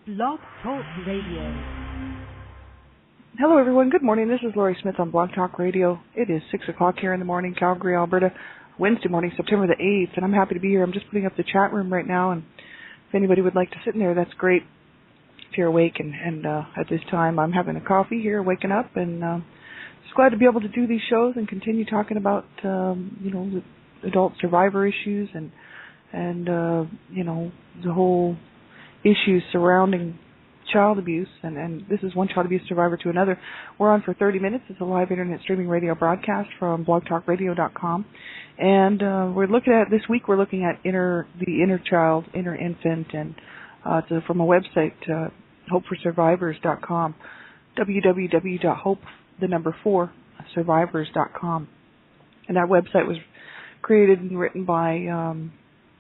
Blog Talk Radio. Hello, everyone. Good morning. This is Lori Smith on Blog Talk Radio. It is 6 o'clock here in the morning, Calgary, Alberta, Wednesday morning, September the 8th, and I'm happy to be here. I'm just putting up the chat room right now, and if anybody would like to sit in there, that's great. If you're awake, and at this time, I'm having a coffee here, waking up, and just glad to be able to do these shows and continue talking about, the adult survivor issues and the whole issues surrounding child abuse, and this is one child abuse survivor to another. We're on for 30 minutes. It's a live internet streaming radio broadcast from blogtalkradio.com, and this week we're looking at the inner child, inner infant, and from a website, hopeforsurvivors.com, www.hope4survivors.com, and that website was created and written by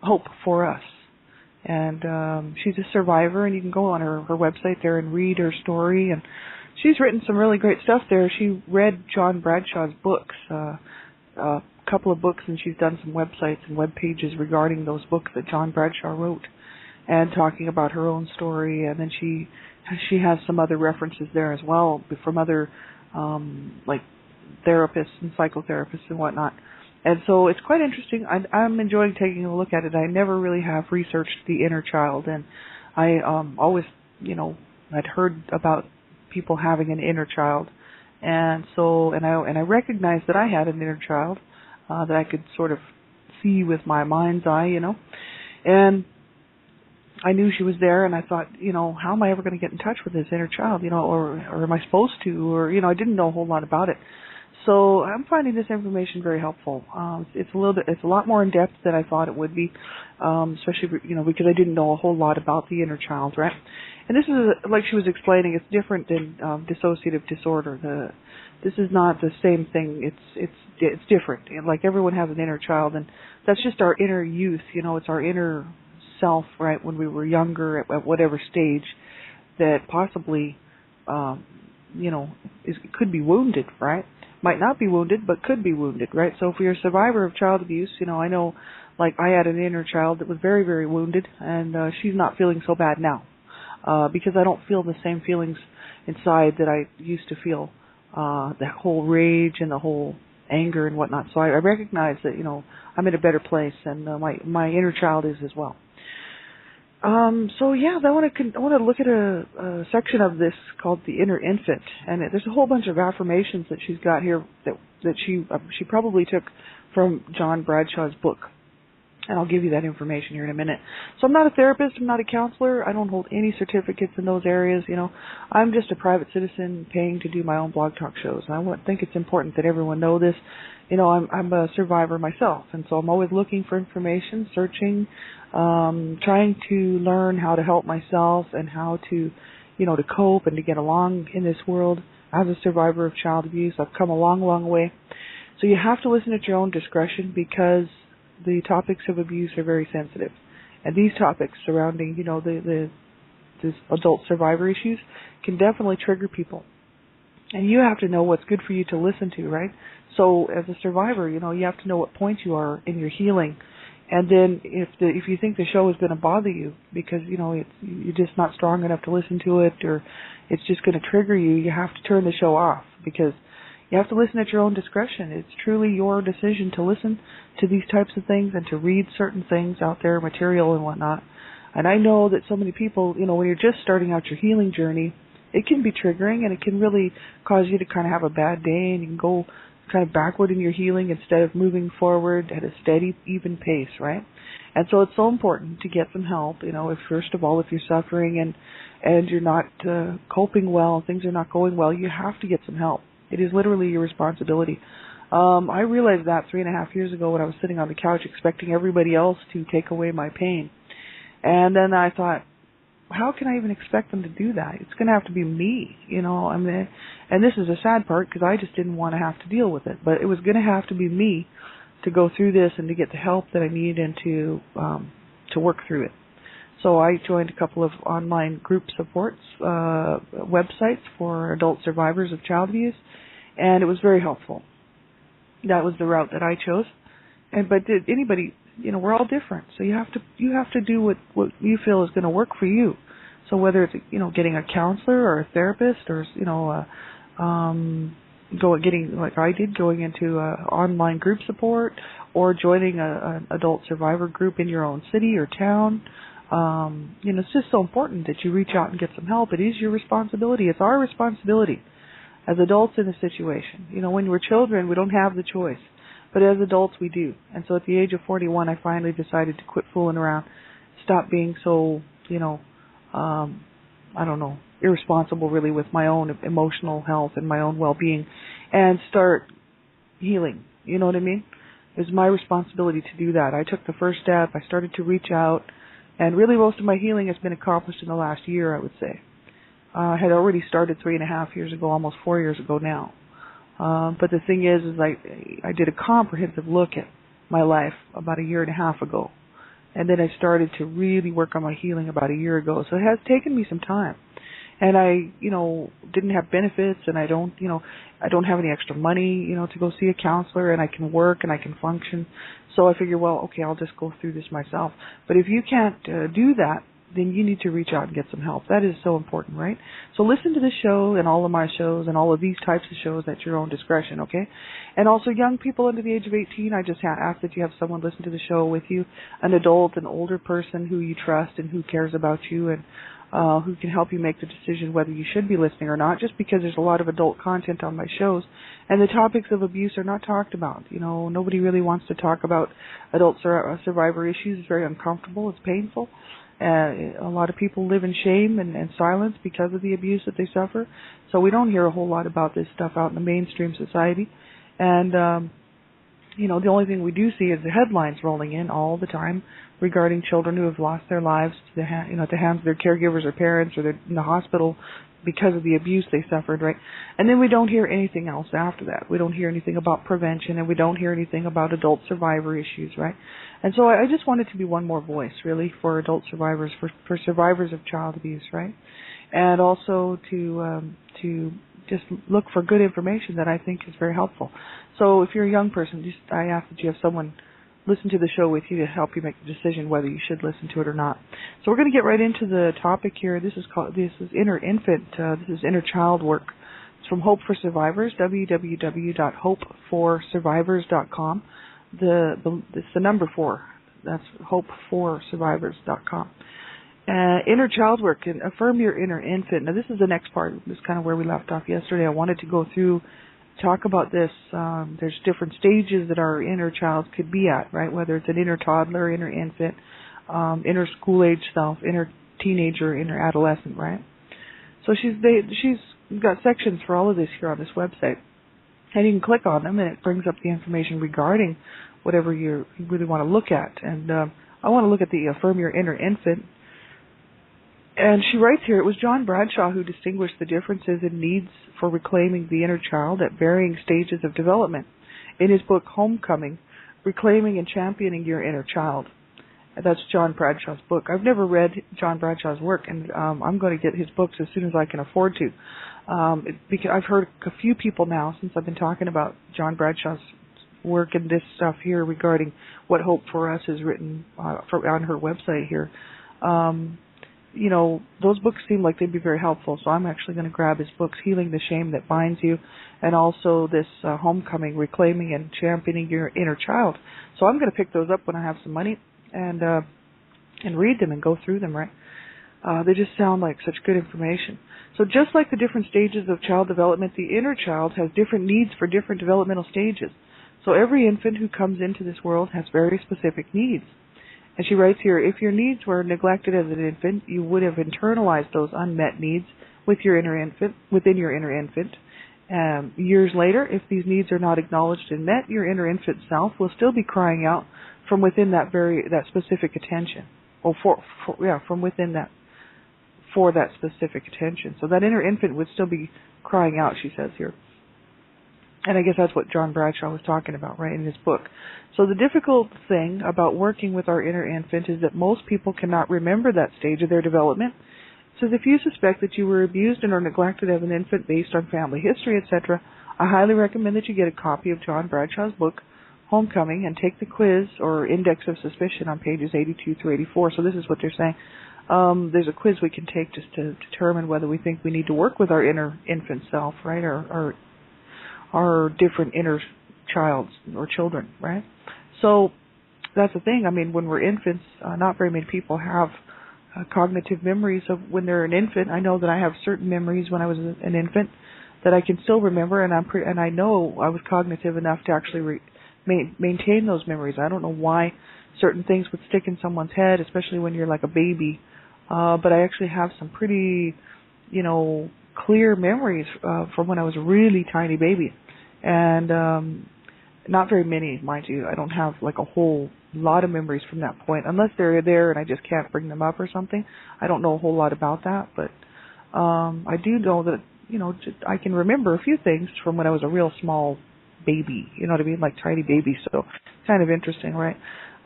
Hope for Us. And she's a survivor, and you can go on her website there and read her story. And she's written some really great stuff there. She read John Bradshaw's books, a couple of books, and she's done some websites and web pages regarding those books that John Bradshaw wrote, and talking about her own story. And then she has some other references there as well from other like therapists and psychotherapists and whatnot. And so it's quite interesting. I'm enjoying taking a look at it. I never really have researched the inner child, and I always, I'd heard about people having an inner child, and I recognized that I had an inner child that I could sort of see with my mind's eye, and I knew she was there, and I thought, how am I ever going to get in touch with this inner child, or am I supposed to, or I didn't know a whole lot about it. So I'm finding this information very helpful. It's a lot more in depth than I thought it would be, especially because I didn't know a whole lot about the inner child, right? And this is like she was explaining. It's different than dissociative disorder. This is not the same thing. It's different. Like everyone has an inner child, and that's just our inner youth. It's our inner self, right? When we were younger, at whatever stage, that possibly, could be wounded, right? Might not be wounded, but could be wounded, right? So if you're a survivor of child abuse, I know, like I had an inner child that was very, very wounded, and she's not feeling so bad now, because I don't feel the same feelings inside that I used to feel, that whole rage and the whole anger and whatnot. So I recognize that, I'm in a better place, and my inner child is as well. I want to look at a section of this called the inner infant, and there's a whole bunch of affirmations that she's got here that she probably took from John Bradshaw's book, and I'll give you that information here in a minute. So I'm not a therapist, I'm not a counselor, I don't hold any certificates in those areas. I'm just a private citizen paying to do my own blog talk shows, and I think it's important that everyone know this. I'm a survivor myself, and so I'm always looking for information, searching, trying to learn how to help myself and how to, to cope and to get along in this world as a survivor of child abuse. I've come a long, long way. So you have to listen at your own discretion, because the topics of abuse are very sensitive. And these topics surrounding, the adult survivor issues can definitely trigger people. And you have to know what's good for you to listen to, right? So as a survivor, you have to know what point you are in your healing. And then if you think the show is going to bother you because, you're just not strong enough to listen to it, or it's just going to trigger you, you have to turn the show off, because you have to listen at your own discretion. It's truly your decision to listen to these types of things and to read certain things out there, material and whatnot. And I know that so many people, when you're just starting out your healing journey, it can be triggering, and it can really cause you to kind of have a bad day, and you can go kind of backward in your healing instead of moving forward at a steady, even pace, right? And so it's so important to get some help, if first of all, if you're suffering and you're not coping well, things are not going well, you have to get some help. It is literally your responsibility. I realized that 3.5 years ago when I was sitting on the couch expecting everybody else to take away my pain. And then I thought, how can I even expect them to do that? It's going to have to be me, and this is a sad part, because I just didn't want to have to deal with it. But it was going to have to be me to go through this and to get the help that I need and to work through it. So I joined a couple of online group supports, websites for adult survivors of child abuse, and it was very helpful. That was the route that I chose. But anybody, we're all different. So you have to do what you feel is going to work for you. So whether it's, getting a counselor or a therapist or, getting, like I did, going into online group support or joining an adult survivor group in your own city or town, it's just so important that you reach out and get some help. It is your responsibility. It's our responsibility as adults in a situation. When we're children, we don't have the choice. But as adults, we do. And so at the age of 41, I finally decided to quit fooling around, stop being so, irresponsible really with my own emotional health and my own well-being, and start healing. You know what I mean? It was my responsibility to do that. I took the first step. I started to reach out, and really most of my healing has been accomplished in the last year, I would say. I had already started 3.5 years ago, almost 4 years ago now. But the thing is I did a comprehensive look at my life about 1.5 years ago. And then I started to really work on my healing about 1 year ago. So it has taken me some time. And I, didn't have benefits, and I don't have any extra money, to go see a counselor, and I can work and I can function. So I figured, well, okay, I'll just go through this myself. But if you can't do that, then you need to reach out and get some help. That is so important, right? So listen to this show and all of my shows and all of these types of shows at your own discretion, okay? And also young people under the age of 18, I just ask that you have someone listen to the show with you, an adult, an older person who you trust and who cares about you and who can help you make the decision whether you should be listening or not, just because there's a lot of adult content on my shows. And the topics of abuse are not talked about. Nobody really wants to talk about adult survivor issues. It's very uncomfortable. It's painful. A lot of people live in shame and silence because of the abuse that they suffer. So we don't hear a whole lot about this stuff out in the mainstream society. And, the only thing we do see is the headlines rolling in all the time regarding children who have lost their lives to at the hands of their caregivers or parents, or they're in the hospital because of the abuse they suffered, right? And then we don't hear anything else after that. We don't hear anything about prevention, and we don't hear anything about adult survivor issues, right? And so I just wanted to be one more voice, really, for adult survivors, for survivors of child abuse, right? And also to just look for good information that I think is very helpful. So if you're a young person, I ask that you have someone listen to the show with you to help you make the decision whether you should listen to it or not. So we're going to get right into the topic here. This is inner infant. This is inner child work. It's from Hope for Survivors, www.hopeforsurvivors.com. It's the number 4. That's hopeforsurvivors.com. Inner child work, and affirm your inner infant. Now this is the next part. This is kind of where we left off yesterday. I wanted to go through, talk about this. There's different stages that our inner child could be at, right? Whether it's an inner toddler, inner infant, inner school-age self, inner teenager, inner adolescent, right? So she's got sections for all of this here on this website. And you can click on them, and it brings up the information regarding whatever you really want to look at. And I want to look at the affirm your inner infant. And she writes here, it was John Bradshaw who distinguished the differences in needs for reclaiming the inner child at varying stages of development in his book Homecoming, Reclaiming and Championing Your Inner Child. And that's John Bradshaw's book. I've never read John Bradshaw's work, and I'm going to get his books as soon as I can afford to. Because I've heard a few people now, since I've been talking about John Bradshaw's work and this stuff here regarding what Hope for Us has written on her website here. Those books seem like they'd be very helpful, so I'm actually going to grab his books, Healing the Shame That Binds You, and also this Homecoming, Reclaiming and Championing Your Inner Child. So I'm going to pick those up when I have some money and read them and go through them, right? They just sound like such good information. So just like the different stages of child development, the inner child has different needs for different developmental stages. So every infant who comes into this world has very specific needs. And she writes here, if your needs were neglected as an infant, you would have internalized those unmet needs within your inner infant. Years later, if these needs are not acknowledged and met, your inner infant self will still be crying out from within that specific attention, or from within that, for that specific attention. So that inner infant would still be crying out, she says here. And I guess that's what John Bradshaw was talking about, right, in his book. So the difficult thing about working with our inner infant is that most people cannot remember that stage of their development. It says, if you suspect that you were abused and or neglected as an infant based on family history, etc., I highly recommend that you get a copy of John Bradshaw's book, Homecoming, and take the quiz or index of suspicion on pages 82 through 84. So this is what they're saying. There's a quiz we can take just to determine whether we think we need to work with our inner infant self, right, or our different inner childs or children, right? So that's the thing. I mean, when we're infants, not very many people have cognitive memories of when they're an infant. I know that I have certain memories when I was an infant that I can still remember, and I know I was cognitive enough to actually maintain those memories. I don't know why certain things would stick in someone's head, especially when you're like a baby. But I actually have some pretty, clear memories from when I was a really tiny baby. And not very many, mind you. I don't have like a whole lot of memories from that point, unless they're there and I just can't bring them up or something. I don't know a whole lot about that, but I do know that, I can remember a few things from when I was a real small baby, you know what I mean, like tiny baby, so kind of interesting, right?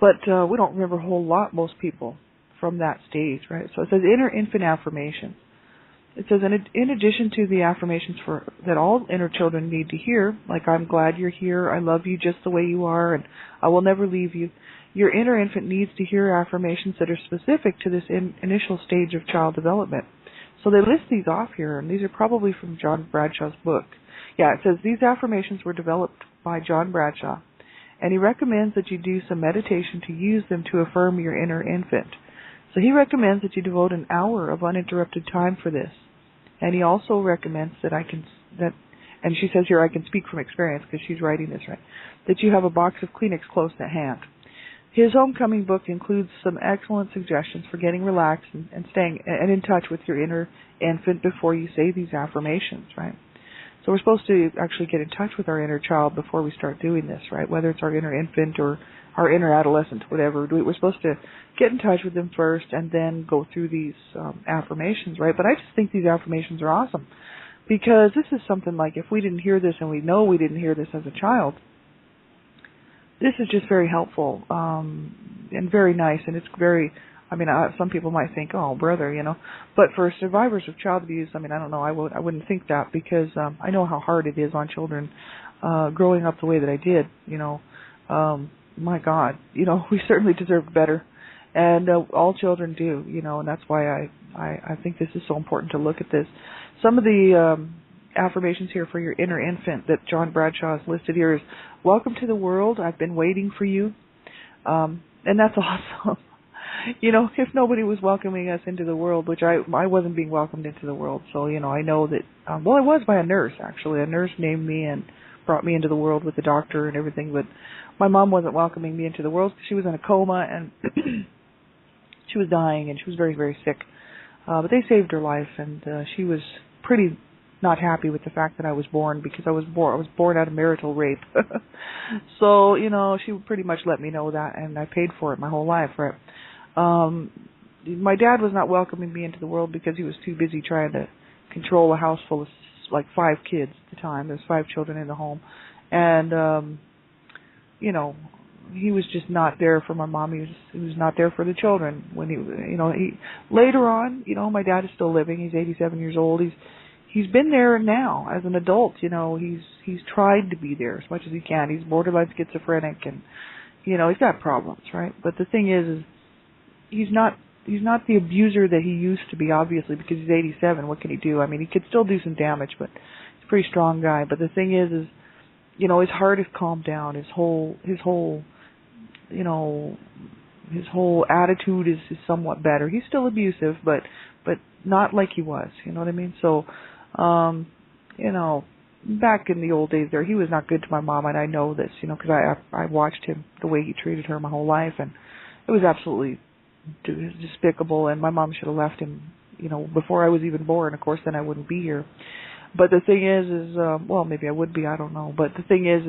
But we don't remember a whole lot, most people, from that stage, right? So it says inner infant affirmations. It says, in addition to the affirmations that all inner children need to hear, like I'm glad you're here, I love you just the way you are, and I will never leave you, your inner infant needs to hear affirmations that are specific to this initial stage of child development. So they list these off here, and these are probably from John Bradshaw's book. Yeah, it says these affirmations were developed by John Bradshaw, and he recommends that you do some meditation to use them to affirm your inner infant. So he recommends that you devote an hour of uninterrupted time for this. And he also recommends and she says here I can speak from experience because she's writing this, right, that you have a box of Kleenex close at hand. His homecoming book includes some excellent suggestions for getting relaxed and staying and in touch with your inner infant before you say these affirmations, right? So we're supposed to actually get in touch with our inner child before we start doing this, right? Whether it's our inner infant or our inner adolescent, whatever. We're supposed to get in touch with them first and then go through these affirmations, right? But I just think these affirmations are awesome because this is something like if we didn't hear this and we know we didn't hear this as a child, this is just very helpful and very nice, and it's very, some people might think, oh, brother, but for survivors of child abuse, I don't know, I wouldn't think that because I know how hard it is on children growing up the way that I did, my God, we certainly deserve better, and all children do, and that's why I think this is so important to look at this. Some of the affirmations here for your inner infant that John Bradshaw has listed here is, welcome to the world, I've been waiting for you, and that's awesome. If nobody was welcoming us into the world, which I wasn't being welcomed into the world, so, I know that, I was by a nurse, actually. A nurse named me and brought me into the world with the doctor and everything, but my mom wasn't welcoming me into the world because she was in a coma and she was dying and she was very, very sick. But they saved her life, and she was pretty not happy with the fact that I was born because I was born out of marital rape. So, she pretty much let me know that, and I paid for it my whole life, right? My dad was not welcoming me into the world because he was too busy trying to control a house full of like 5 kids at the time. There's 5 children in the home. And, he was just not there for my mom. He was not there for the children. When later on, my dad is still living. He's 87 years old. He's been there now as an adult. He's tried to be there as much as he can. He's borderline schizophrenic, and he's got problems, right? But the thing is he's not the abuser that he used to be, obviously, because he's 87. What can he do? He could still do some damage, but he's a pretty strong guy. But the thing is his heart has calmed down. His whole attitude is somewhat better. He's still abusive, but not like he was. You know what I mean? So, back in the old days there, he was not good to my mom, and I know this, because I watched him, the way he treated her my whole life, and it was absolutely despicable, and my mom should have left him, before I was even born. Of course, then I wouldn't be here. But the thing is maybe I would be, I don't know. But the thing is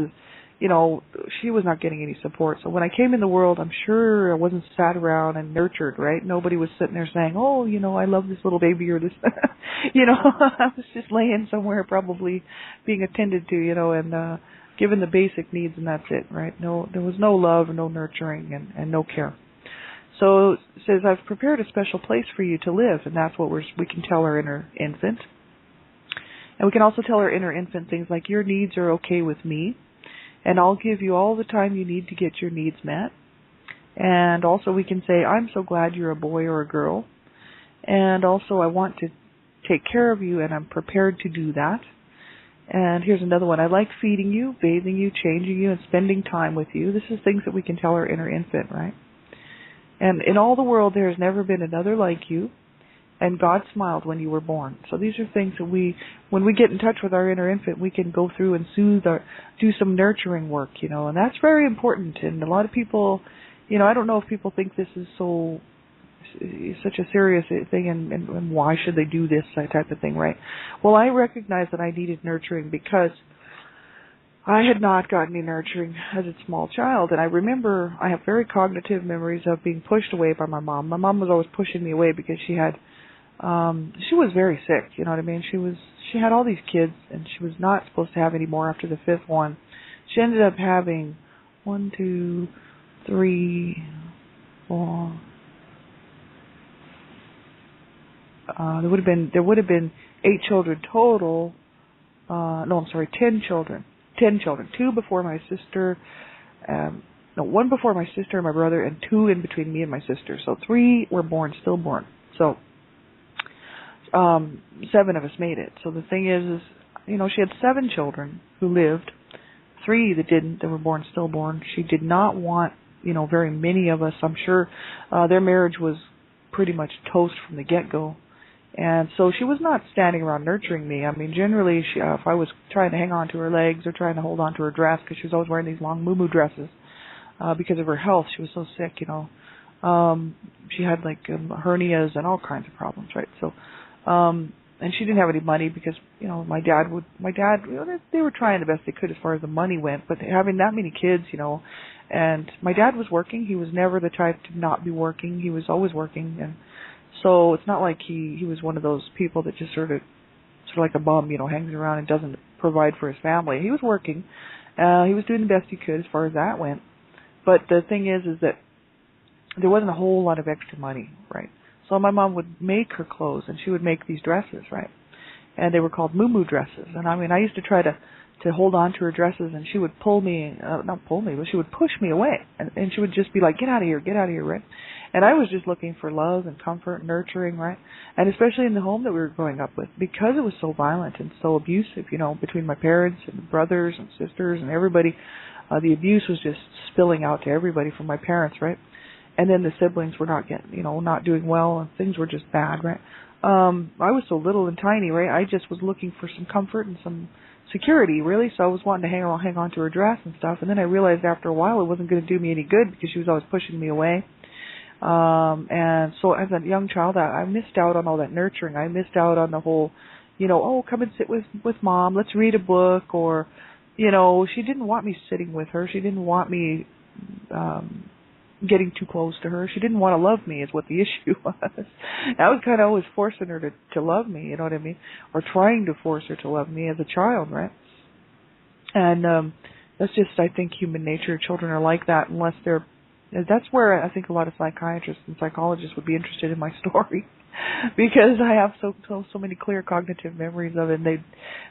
she was not getting any support. So when I came in the world, I'm sure I wasn't sat around and nurtured, right? Nobody was sitting there saying, oh, I love this little baby or this, I was just laying somewhere probably being attended to, and given the basic needs, and that's it, right? No, there was no love, no nurturing, and no care. So it says, I've prepared a special place for you to live, and that's what we can tell our inner infant. And we can also tell our inner infant things like, your needs are okay with me, and I'll give you all the time you need to get your needs met. And also we can say, I'm so glad you're a boy or a girl. And also I want to take care of you, and I'm prepared to do that. And here's another one. I like feeding you, bathing you, changing you, and spending time with you. This is things that we can tell our inner infant, right? And in all the world, there has never been another like you, and God smiled when you were born. So these are things that when we get in touch with our inner infant, we can go through and do some nurturing work, and that's very important. And a lot of people, I don't know if people think this is such a serious thing, and why should they do this type of thing, right? Well, I recognized that I needed nurturing because I had not gotten any nurturing as a small child, and I remember I have very cognitive memories of being pushed away by my mom. My mom was always pushing me away because she was very sick, you know what I mean? She had all these kids, and she was not supposed to have any more after the fifth one. She ended up having 1, 2, 3, 4. There would have been 8 children total. 10 children. 10 children. 2 before my sister. 1 before my sister and my brother, and 2 in between me and my sister. So 3 were stillborn. So 7 of us made it. So the thing is, she had 7 children who lived, 3 that didn't, that were born stillborn. She did not want, very many of us. I'm sure their marriage was pretty much toast from the get-go. And so she was not standing around nurturing me. I mean, generally, if I was trying to hang on to her legs or trying to hold on to her dress, because she was always wearing these long moo-moo dresses because of her health. She was so sick, She had hernias and all kinds of problems, right? So, and she didn't have any money because, my dad, they were trying the best they could as far as the money went, but having that many kids, and my dad was working. He was never the type to not be working. He was always working, and so it's not like he was one of those people that just sort of like a bum, hangs around and doesn't provide for his family. He was working. He was doing the best he could as far as that went. But the thing is that there wasn't a whole lot of extra money, right? So my mom would make her clothes, and she would make these dresses, right? And they were called moo-moo dresses. And I mean, I used to try to hold on to her dresses, and she would not pull me, but she would push me away. And she would just be like, get out of here, right? And I was just looking for love and comfort and nurturing, right? And especially in the home that we were growing up with, because it was so violent and so abusive, between my parents and brothers and sisters and everybody, the abuse was just spilling out to everybody from my parents, right? And then the siblings were not doing well, and things were just bad, right? I was so little and tiny, right? I just was looking for some comfort and some security, really. So I was wanting to hang on to her dress and stuff. And then I realized after a while it wasn't going to do me any good because she was always pushing me away. And so as a young child, I missed out on all that nurturing. I missed out on the whole, come and sit with mom, let's read a book, or, she didn't want me sitting with her. She didn't want me getting too close to her. She didn't want to love me is what the issue was. I was kind of always forcing her to love me, you know what I mean? Or trying to force her to love me as a child, right? And that's just, I think, human nature. Children are like that unless that's where I think a lot of psychiatrists and psychologists would be interested in my story, because I have so many clear cognitive memories of it, and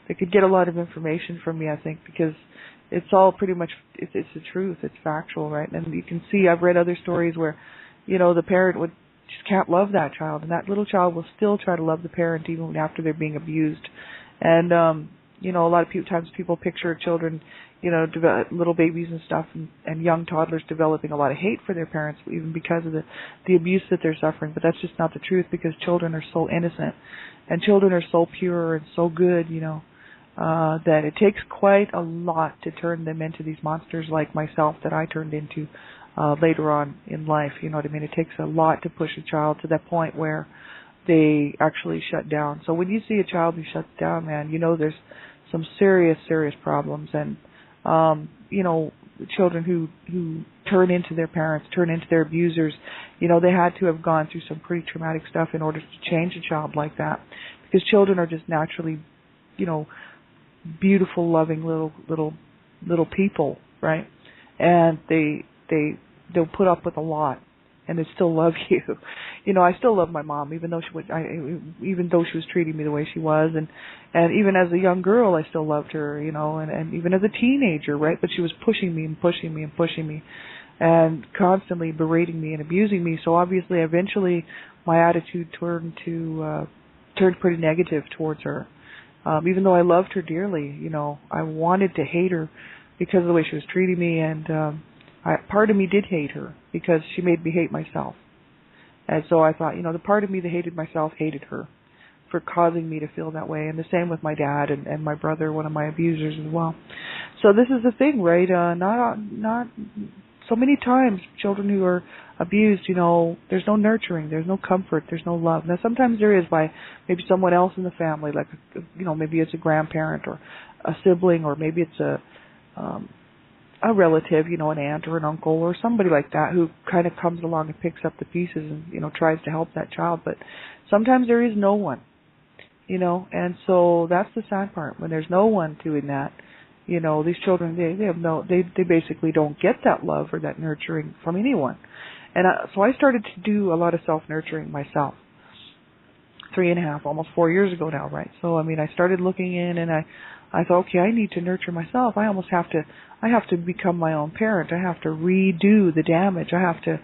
they could get a lot of information from me, I think, because it's all pretty much, it's the truth, it's factual, right? And you can see, I've read other stories where, the parent just can't love that child, and that little child will still try to love the parent even after they're being abused. And, a lot of times people picture children, little babies and stuff, and young toddlers developing a lot of hate for their parents, even because of the abuse that they're suffering. But that's just not the truth, because children are so innocent, and children are so pure and so good, that it takes quite a lot to turn them into these monsters like myself that I turned into later on in life. You know what I mean? It takes a lot to push a child to that point where they actually shut down. So when you see a child who shuts down, man, there's some serious problems. And children who turn into their parents, turn into their abusers, they had to have gone through some pretty traumatic stuff in order to change a child like that, because children are just naturally, beautiful, loving little people, right? And they'll put up with a lot, and they still love you. I still love my mom, even though she was treating me the way she was, and even as a young girl, I still loved her, and even as a teenager, right? But she was pushing me and pushing me and pushing me, and constantly berating me and abusing me. So obviously, eventually, my attitude turned pretty negative towards her. Even though I loved her dearly, I wanted to hate her because of the way she was treating me, and part of me did hate her because she made me hate myself. And so I thought, the part of me that hated myself hated her for causing me to feel that way. And the same with my dad and my brother, one of my abusers as well. So this is the thing, right? Not so many times children who are abused, there's no nurturing, there's no comfort, there's no love. Now sometimes there is by maybe someone else in the family, like maybe it's a grandparent or a sibling, or maybe it's a relative, an aunt or an uncle or somebody like that who kind of comes along and picks up the pieces and tries to help that child. But sometimes there is no one, and so that's the sad part. When there's no one doing that, these children, they basically don't get that love or that nurturing from anyone. And so I started to do a lot of self-nurturing myself 3.5, almost 4 years ago now, right? So, I started looking in, and I thought, okay, I need to nurture myself. I have to become my own parent. I have to redo the damage. I have to,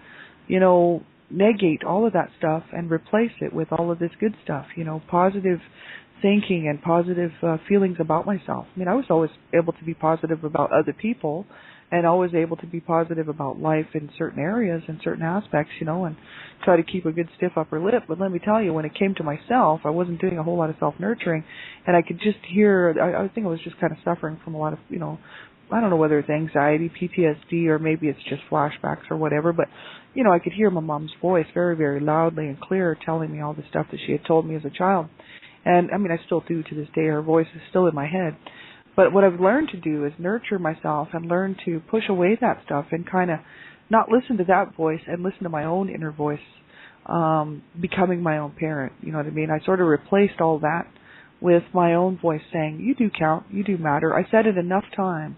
negate all of that stuff and replace it with all of this good stuff, positive thinking and positive feelings about myself. I was always able to be positive about other people and always able to be positive about life in certain areas and certain aspects, and try to keep a good stiff upper lip. But let me tell you, when it came to myself, I wasn't doing a whole lot of self-nurturing, and I could just hear, I think I was just kind of suffering from a lot of, I don't know whether it's anxiety, PTSD, or maybe it's just flashbacks or whatever, but, I could hear my mom's voice very, very loudly and clear telling me all the stuff that she had told me as a child. And, I still do to this day. Her voice is still in my head. But what I've learned to do is nurture myself and learn to push away that stuff and kind of not listen to that voice and listen to my own inner voice, becoming my own parent. You know what I mean? I sort of replaced all that with my own voice saying, you do count, you do matter. I said it enough times,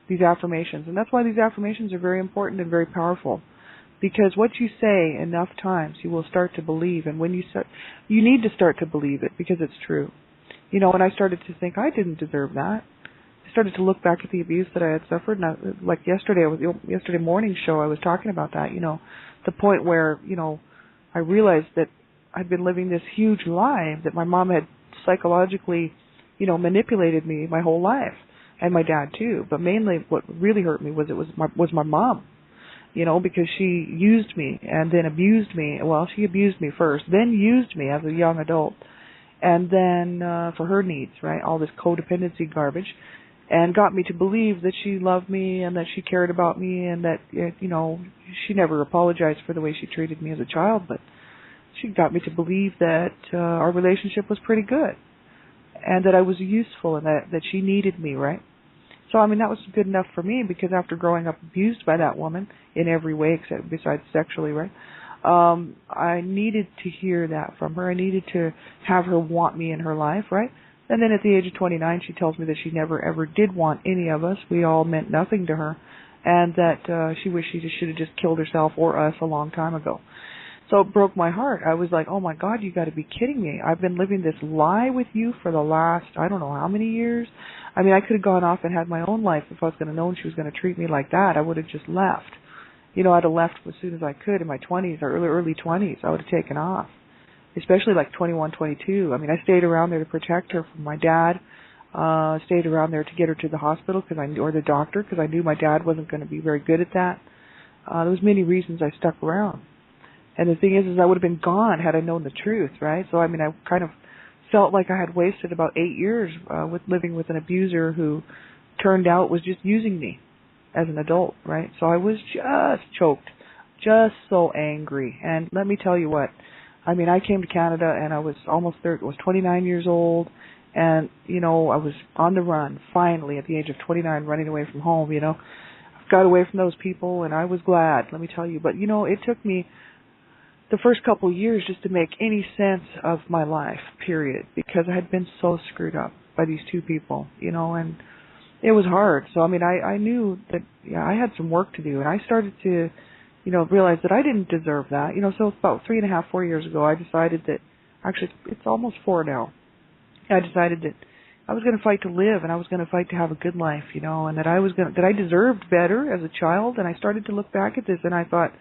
these affirmations. And that's why these affirmations are very important and very powerful. Because what you say enough times, you will start to believe. And when you need to start to believe it because it's true. And I started to think, I didn't deserve that. I started to look back at the abuse that I had suffered. And like yesterday morning's show, I was talking about that, the point where, I realized that I'd been living this huge lie, that my mom had psychologically, manipulated me my whole life. And my dad too. But mainly what really hurt me was my mom. Because she used me and then abused me. Well, she abused me first, then used me as a young adult, and then for her needs, right? All this codependency garbage, and got me to believe that she loved me and that she cared about me and that, she never apologized for the way she treated me as a child, but she got me to believe that our relationship was pretty good and that I was useful and that she needed me, right? So, that was good enough for me because after growing up abused by that woman in every way except besides sexually, right, I needed to hear that from her. I needed to have her want me in her life, right? And then at the age of 29, she tells me that she never ever did want any of us. We all meant nothing to her, and that she wished she should have just killed herself or us a long time ago. So it broke my heart. I was like, oh my God, you got to be kidding me. I've been living this lie with you for the last, I don't know how many years. I could have gone off and had my own life if I was going to know she was going to treat me like that. I would have just left. I'd have left as soon as I could in my 20s or early 20s. I would have taken off, especially like 21, 22. I stayed around there to protect her from my dad. Stayed around there to get her to the hospital or the doctor because I knew my dad wasn't going to be very good at that. There was many reasons I stuck around. And the thing is I would have been gone had I known the truth, right? So, I kind of felt like I had wasted about 8 years with living with an abuser who turned out was just using me as an adult, right? So I was just choked, just so angry. And let me tell you what, I came to Canada and I was almost 30, I was 29 years old, and, I was on the run, finally, at the age of 29, running away from home, I got away from those people, and I was glad, let me tell you. But, it took me the first couple of years just to make any sense of my life, period, because I had been so screwed up by these two people, and it was hard. So, I knew that, I had some work to do, and I started to, realize that I didn't deserve that. So about 3.5, 4 years ago, I decided that, actually, it's almost 4 now, I decided that I was going to fight to live, and I was going to fight to have a good life, and that I deserved better as a child. And I started to look back at this, and I thought,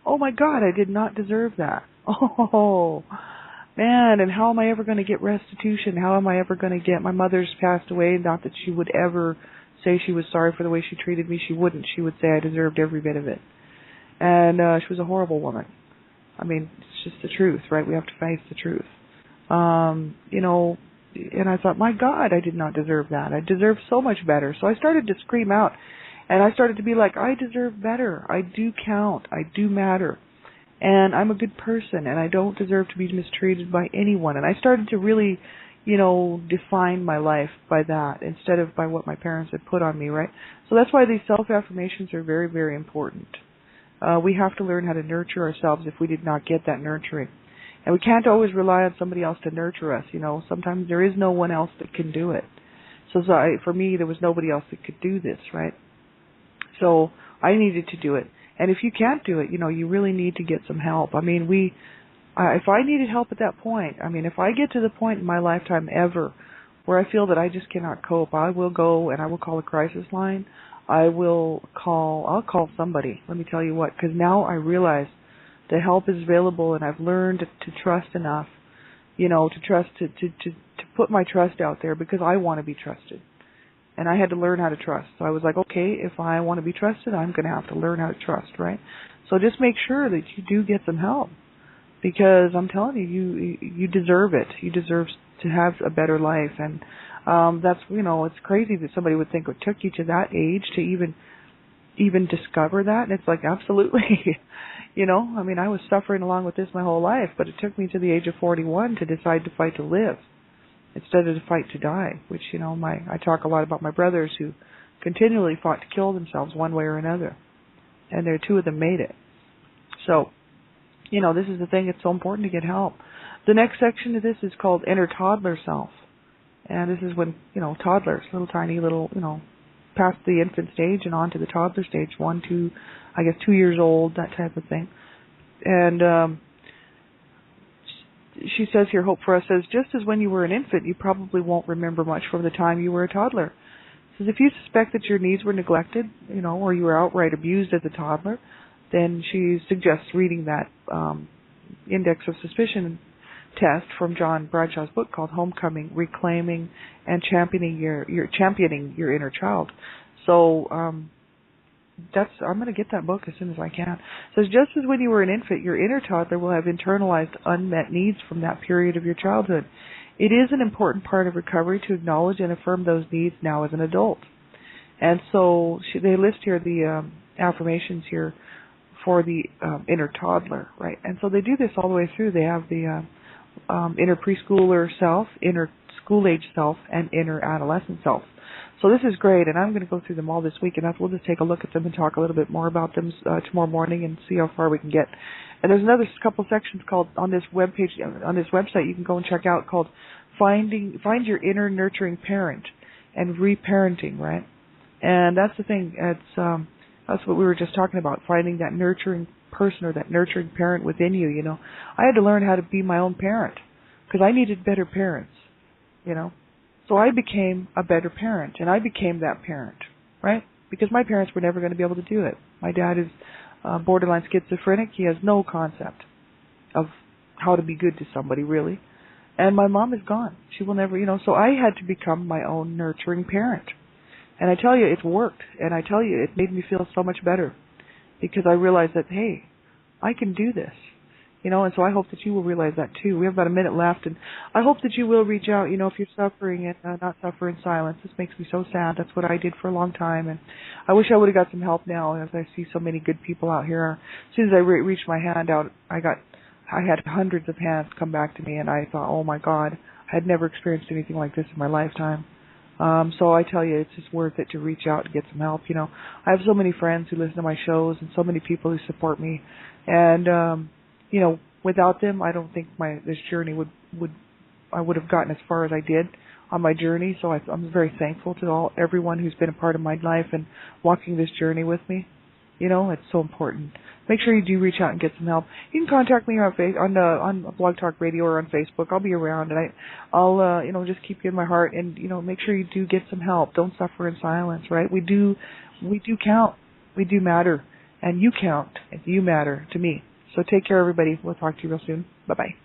oh my God, I did not deserve that. Oh, man, and how am I ever going to get restitution? How am I ever going to get, my mother's passed away, not that she would ever say she was sorry for the way she treated me. She wouldn't. She would say I deserved every bit of it. And she was a horrible woman. I mean, it's just the truth, right? We have to face the truth. You know, and I thought, my God, I did not deserve that. I deserve so much better. So I started to scream out, and I started to be like, I deserve better. I do count. I do matter. And I'm a good person, and I don't deserve to be mistreated by anyone. And I started to really, you know, define my life by that instead of by what my parents had put on me, right? So that's why these self-affirmations are very, very important. We have to learn how to nurture ourselves if we did not get that nurturing. And we can't always rely on somebody else to nurture us, you know. Sometimes there is no one else that can do it. So for me, there was nobody else that could do this, right? So I needed to do it. And if you can't do it, you know, you really need to get some help. I mean, if I needed help at that point, I mean, if I get to the point in my lifetime ever where I feel that I just cannot cope, I will go and I will call a crisis line. I'll call somebody. Let me tell you what, because now I realize the help is available, and I've learned to trust enough, you know, to trust, to put my trust out there because I want to be trusted. And I had to learn how to trust. So I was like, okay, if I want to be trusted, I'm going to have to learn how to trust, right? So just make sure that you do get some help, because I'm telling you, you deserve it. You deserve to have a better life. And that's, you know, it's crazy that somebody would think it took you to that age to even discover that. And it's like, absolutely. You know, I mean, I was suffering along with this my whole life, but it took me to the age of 41 to decide to fight to live instead of to fight to die, which, you know, I talk a lot about my brothers who continually fought to kill themselves one way or another, and there two of them made it. So, you know, this is the thing, it's so important to get help. The next section of this is called Inner Toddler Self, and this is when, you know, toddlers, little tiny little, you know, past the infant stage and on to the toddler stage, 1, 2, I guess 2 years old, that type of thing. And she says here, Hope for Us says, just as when you were an infant, you probably won't remember much from the time you were a toddler. Says if you suspect that your needs were neglected, you know, or you were outright abused as a toddler, then she suggests reading that Index of Suspicion test from John Bradshaw's book called Homecoming: Reclaiming and Championing Your Inner Child. So I'm going to get that book as soon as I can. It says, just as when you were an infant, your inner toddler will have internalized unmet needs from that period of your childhood. It is an important part of recovery to acknowledge and affirm those needs now as an adult. And so they list here the affirmations here for the inner toddler, right? And so they do this all the way through. They have the inner preschooler self, inner school-age self, and inner adolescent self. So this is great, and I'm going to go through them all this week, and we'll just take a look at them and talk a little bit more about them tomorrow morning and see how far we can get. And there's another couple sections called on this webpage, on this website you can go and check out called Find Your Inner Nurturing Parent and Reparenting, right? And that's the thing. That's what we were just talking about, finding that nurturing person or that nurturing parent within you, you know. I had to learn how to be my own parent because I needed better parents, you know. So I became a better parent, and I became that parent, right? Because my parents were never going to be able to do it. My dad is borderline schizophrenic. He has no concept of how to be good to somebody, really. And my mom is gone. She will never, you know, so I had to become my own nurturing parent. And I tell you, it worked. And I tell you, it made me feel so much better because I realized that, hey, I can do this. You know, and so I hope that you will realize that too. We have about a minute left, and I hope that you will reach out, you know, if you're suffering and not suffer in silence. This makes me so sad. That's what I did for a long time, and I wish I would have got some help now, as I see so many good people out here. As soon as I reached my hand out, I had hundreds of hands come back to me, and I thought, oh my God, I had never experienced anything like this in my lifetime. So I tell you, it's just worth it to reach out and get some help. You know, I have so many friends who listen to my shows and so many people who support me, and you know, without them, I don't think this journey I would have gotten as far as I did on my journey. So I'm very thankful to everyone who's been a part of my life and walking this journey with me. You know, it's so important. Make sure you do reach out and get some help. You can contact me on Blog Talk Radio or on Facebook. I'll be around, and I'll you know, just keep you in my heart, and you know, make sure you do get some help. Don't suffer in silence, right? We do count. We do matter, and you count, and you matter to me. So take care, everybody. We'll talk to you real soon. Bye-bye.